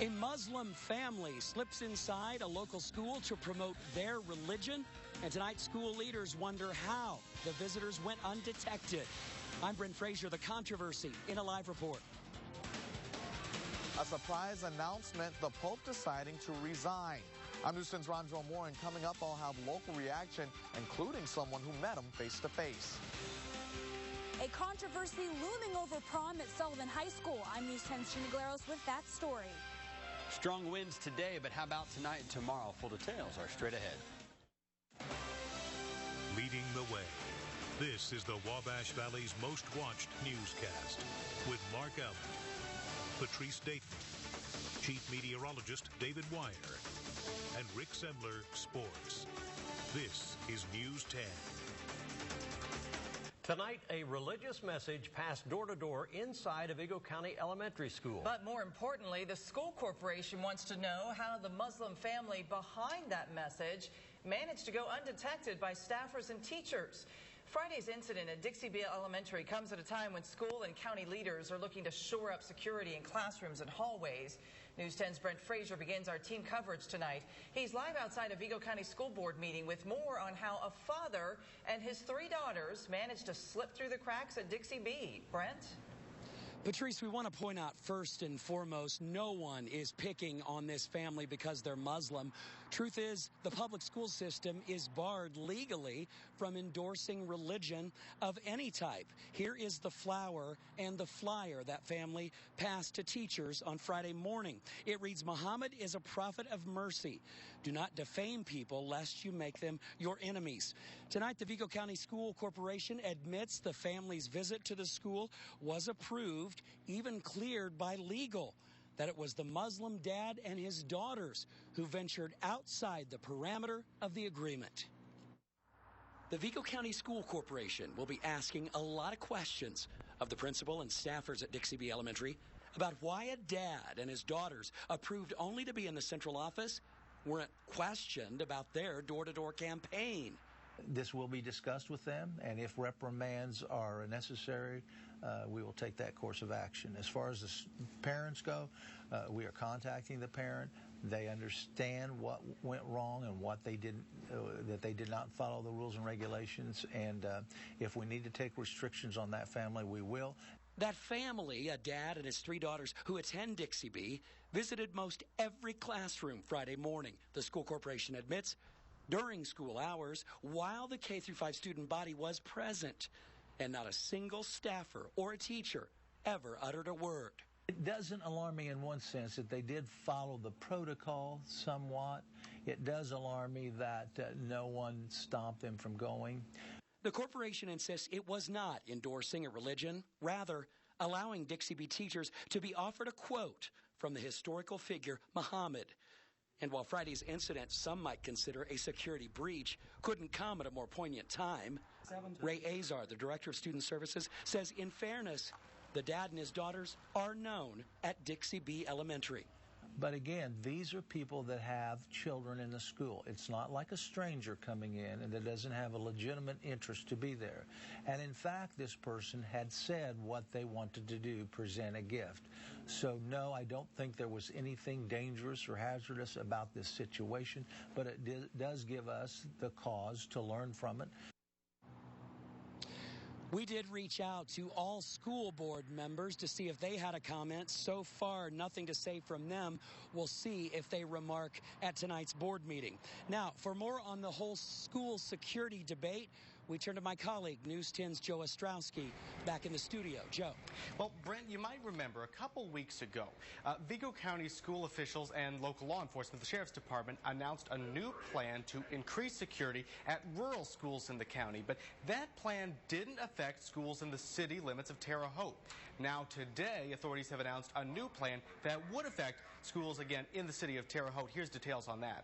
A Muslim family slips inside a local school to promote their religion, and tonight school leaders wonder how the visitors went undetected. I'm Brent Frazier, the controversy in a live report. A surprise announcement, the Pope deciding to resign. I'm Newscast's Ron Joe Moore, and coming up, I'll have local reaction, including someone who met him face to face. A controversy looming over prom at Sullivan High School. I'm News 10's Gina Galeros with that story. Strong winds today, but how about tonight and tomorrow? Full details are straight ahead. Leading the way, this is the Wabash Valley's most watched newscast with Mark Allen, Patrice Dayton, Chief Meteorologist David Wire, and Rick Semler, Sports. This is News 10. Tonight, a religious message passed door to door inside of Eagle County Elementary School. But more importantly, the school corporation wants to know how the Muslim family behind that message managed to go undetected by staffers and teachers. Friday's incident at Dixie Beale Elementary comes at a time when school and county leaders are looking to shore up security in classrooms and hallways. News 10's Brent Frazier begins our team coverage tonight. He's live outside of Eagle County School Board meeting with more on how a father and his 3 daughters managed to slip through the cracks at Dixie Beale. Brent? Patrice, we want to point out first and foremost, no one is picking on this family because they're Muslim. Truth is, the public school system is barred legally from endorsing religion of any type. Here is the flower and the flyer that family passed to teachers on Friday morning. It reads, "Muhammad is a prophet of mercy. Do not defame people lest you make them your enemies." Tonight, the Vigo County School Corporation admits the family's visit to the school was approved, even cleared by legal, that it was the Muslim dad and his daughters who ventured outside the parameter of the agreement. The Vigo County School Corporation will be asking a lot of questions of the principal and staffers at Dixie Beale Elementary about why a dad and his daughters, approved only to be in the central office, weren't questioned about their door-to-door campaign. This will be discussed with them, and if reprimands are necessary, we will take that course of action. As far as the parents go, we are contacting the parent. They understand what went wrong and what they didn't, that they did not follow the rules and regulations, and if we need to take restrictions on that family, we will. That family, a dad and his 3 daughters who attend Dixie Beale, visited most every classroom Friday morning, the school corporation admits, during school hours while the K-5 student body was present, and not a single staffer or a teacher ever uttered a word. It doesn't alarm me in one sense that they did follow the protocol somewhat. It does alarm me that no one stopped them from going. The corporation insists it was not endorsing a religion, rather allowing Dixie Beale teachers to be offered a quote from the historical figure Muhammad. And while Friday's incident some might consider a security breach couldn't come at a more poignant time, Ray Azar, the director of student services, says in fairness, the dad and his daughters are known at Dixie Beale Elementary. But again, these are people that have children in the school. It's not like a stranger coming in and that doesn't have a legitimate interest to be there. And in fact, this person had said what they wanted to do, present a gift. So no, I don't think there was anything dangerous or hazardous about this situation, but it does give us the cause to learn from it. We did reach out to all school board members to see if they had a comment. So far, nothing to say from them. We'll see if they remark at tonight's board meeting. Now, for more on the whole school security debate, we turn to my colleague, News 10's Joe Ostrowski, back in the studio. Joe. Well, Brent, you might remember a couple weeks ago, Vigo County school officials and local law enforcement, the Sheriff's Department, announced a new plan to increase security at rural schools in the county. But that plan didn't affect schools in the city limits of Terre Haute. Now, today, authorities have announced a new plan that would affect schools, again, in the city of Terre Haute. Here's details on that.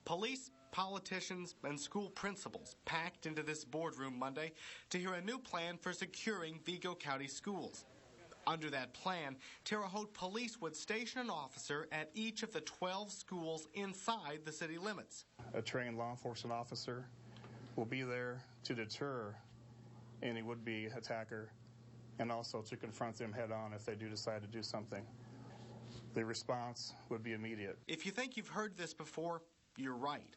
Police, politicians, and school principals packed into this boardroom Monday to hear a new plan for securing Vigo County schools. Under that plan, Terre Haute police would station an officer at each of the 12 schools inside the city limits. A trained law enforcement officer will be there to deter any would-be attacker and also to confront them head-on if they do decide to do something. the response would be immediate. If you think you've heard this before, you're right.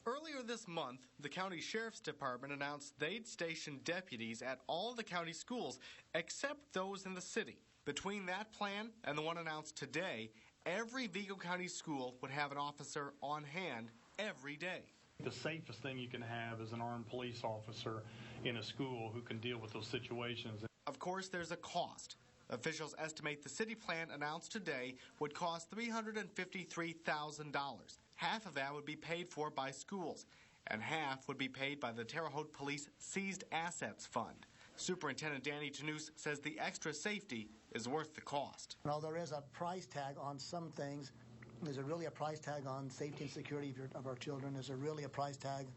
Earlier this month, the county sheriff's department announced they'd station deputies at all the county schools except those in the city. Between that plan and the one announced today, every Vigo County school would have an officer on hand every day. The safest thing you can have is an armed police officer in a school who can deal with those situations. Of course, there's a cost. Officials estimate the city plan announced today would cost $353,000. Half of that would be paid for by schools, and half would be paid by the Terre Haute Police Seized Assets Fund. Superintendent Danny Tanous says the extra safety is worth the cost. Now, there is a price tag on some things. There's really a price tag on safety and security of our children. There's really a price tag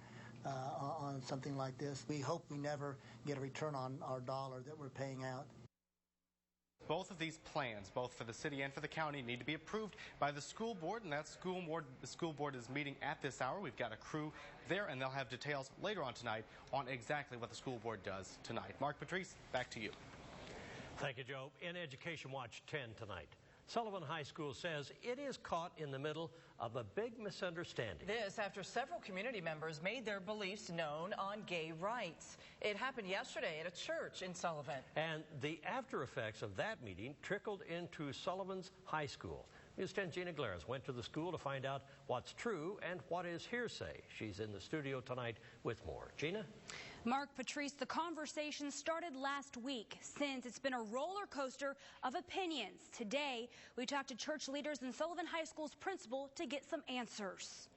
on something like this. We hope we never get a return on our dollar that we're paying out. Both of these plans, both for the city and for the county, need to be approved by the school board, and the school board is meeting at this hour. We've got a crew there, and they'll have details later on tonight on exactly what the school board does tonight. Mark Patrice, back to you. Thank you, Joe. In Education Watch 10 tonight, Sullivan High School says it is caught in the middle of a big misunderstanding. This after several community members made their beliefs known on gay rights. It happened yesterday at a church in Sullivan. And the after effects of that meeting trickled into Sullivan's high school. News 10's Gina Glaris went to the school to find out what's true and what is hearsay. She's in the studio tonight with more. Gina? Mark Patrice, the conversation started last week. Since it's been a roller coaster of opinions. Today, we talked to church leaders and Sullivan High School's principal to get some answers.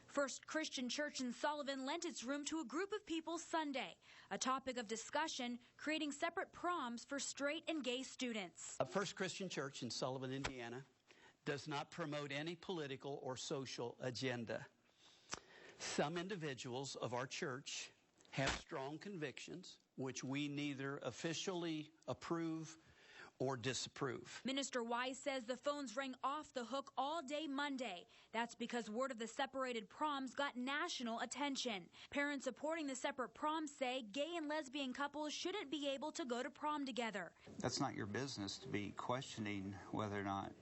First Christian Church in Sullivan lent its room to a group of people Sunday. A topic of discussion, creating separate proms for straight and gay students. First Christian Church in Sullivan, Indiana, does not promote any political or social agenda. Some individuals of our church have strong convictions, which we neither officially approve or disapprove. Minister Wise says the phones rang off the hook all day Monday. That's because word of the separated proms got national attention. Parents supporting the separate proms say gay and lesbian couples shouldn't be able to go to prom together. That's not your business to be questioning whether or not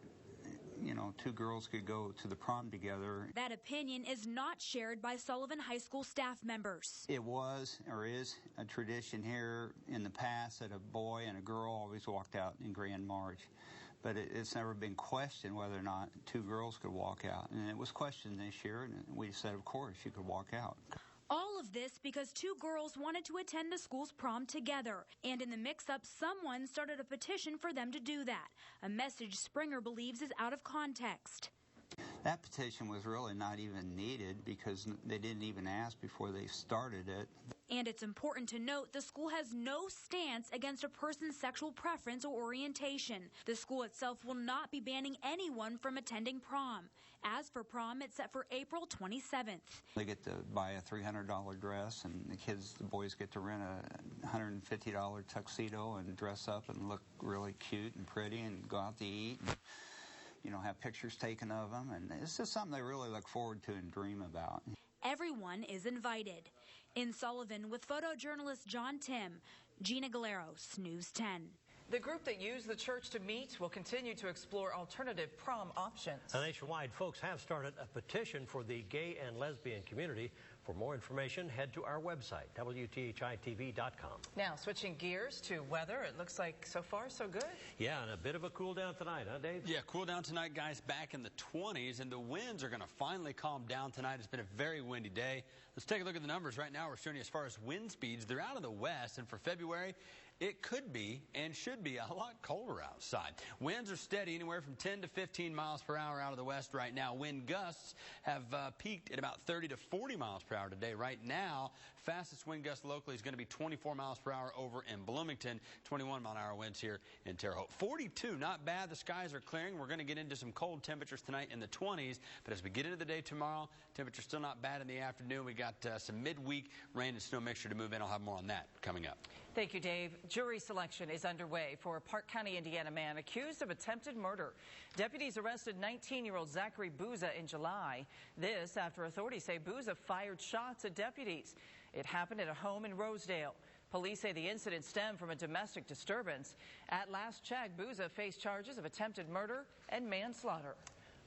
two girls could go to the prom together. That opinion is not shared by Sullivan High School staff members. It was or is a tradition here in the past that a boy and a girl always walked out in grand march. But it's never been questioned whether or not two girls could walk out. And it was questioned this year, and we said, of course, you could walk out. All of this because two girls wanted to attend the school's prom together. And in the mix-up, someone started a petition for them to do that. A message Springer believes is out of context. That petition was really not even needed because they didn't even ask before they started it. And it's important to note the school has no stance against a person's sexual preference or orientation. The school itself will not be banning anyone from attending prom. As for prom, it's set for April 27th. They get to buy a $300 dress, and the boys get to rent a $150 tuxedo and dress up and look really cute and pretty and go out to eat. And, have pictures taken of them, and it's just something they really look forward to and dream about. Everyone is invited. In Sullivan, with photojournalist John Tim, Gina Glaris, News 10. The group that used the church to meet will continue to explore alternative prom options. Nationwide, folks have started a petition for the gay and lesbian community. For more information, head to our website, WTHITV.com. Now, switching gears to weather, it looks like so far so good. Yeah, and a bit of a cool down tonight, huh, Dave? Yeah, cool down tonight, guys, back in the 20s, and the winds are going to finally calm down tonight. It's been a very windy day. Let's take a look at the numbers right now. We're showing you as far as wind speeds. They're out of the west, and for February, it could be and should be a lot colder outside. Winds are steady, anywhere from 10 to 15 miles per hour out of the west right now. Wind gusts have peaked at about 30 to 40 miles per hour today. Right now, fastest wind gust locally is going to be 24 miles per hour over in Bloomington. 21-mile-an-hour winds here in Terre Haute. 42, not bad. The skies are clearing. We're going to get into some cold temperatures tonight in the 20s. But as we get into the day tomorrow, temperatures still not bad in the afternoon. We got some midweek rain and snow mixture to move in. I'll have more on that coming up. Thank you, Dave. Jury selection is underway for a Park County, Indiana man accused of attempted murder. Deputies arrested 19-year-old Zachary Bouza in July. This after authorities say Bouza fired shots at deputies. It happened at a home in Rosedale. Police say the incident stemmed from a domestic disturbance. At last check, Bouza faced charges of attempted murder and manslaughter.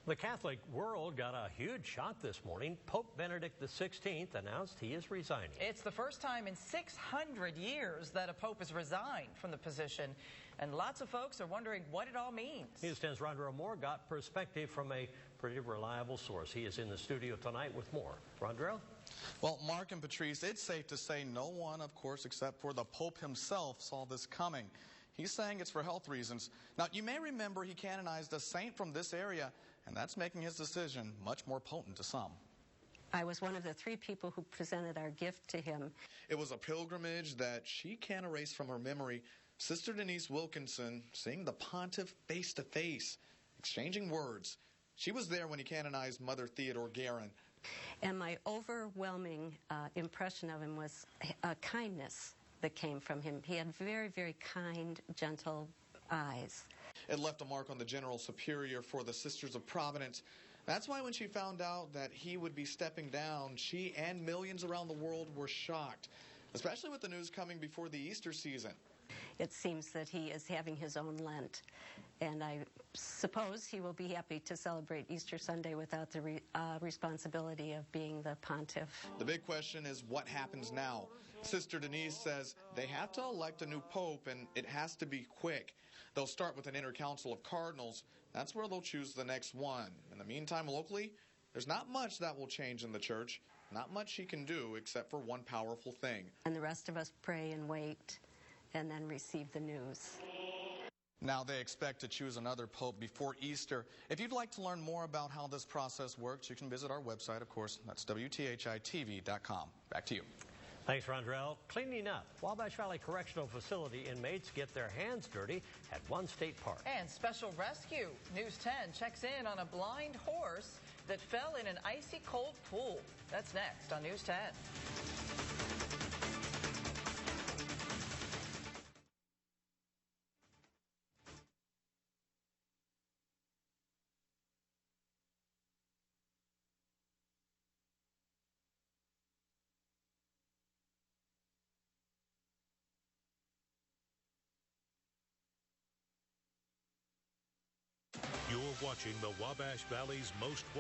The Catholic world got a huge shock this morning. Pope Benedict XVI announced he is resigning. It's the first time in 600 years that a pope has resigned from the position, and lots of folks are wondering what it all means. News 10's Rondrell Moore got perspective from a pretty reliable source. He is in the studio tonight with more. Rondrell? Well, Mark and Patrice, it's safe to say no one, of course, except for the Pope himself, saw this coming. He's saying it's for health reasons. Now, you may remember he canonized a saint from this area, and that's making his decision much more potent to some. I was one of the 3 people who presented our gift to him. It was a pilgrimage that she can't erase from her memory. Sister Denise Wilkinson seeing the pontiff face to face, exchanging words. She was there when he canonized Mother Theodore Guerin. And my overwhelming impression of him was a kindness that came from him. He had very, very kind, gentle eyes. It left a mark on the General Superior for the Sisters of Providence. That's why when she found out that he would be stepping down, she and millions around the world were shocked, especially with the news coming before the Easter season. It seems that he is having his own Lent, and I suppose he will be happy to celebrate Easter Sunday without the responsibility of being the pontiff. The big question is what happens now. Sister Denise says they have to elect a new pope, and it has to be quick. They'll start with an inner council of cardinals. That's where they'll choose the next one. In the meantime, locally, there's not much that will change in the church. Not much she can do except for one powerful thing. And the rest of us pray and wait and then receive the news. Now they expect to choose another pope before Easter. If you'd like to learn more about how this process works, you can visit our website, of course. That's WTHITV.com. Back to you. Thanks, Rondrell. Cleaning up. Wabash Valley Correctional Facility inmates get their hands dirty at one state park. And special rescue. News 10 checks in on a blind horse that fell in an icy cold pool. That's next on News 10. You're watching the Wabash Valley's most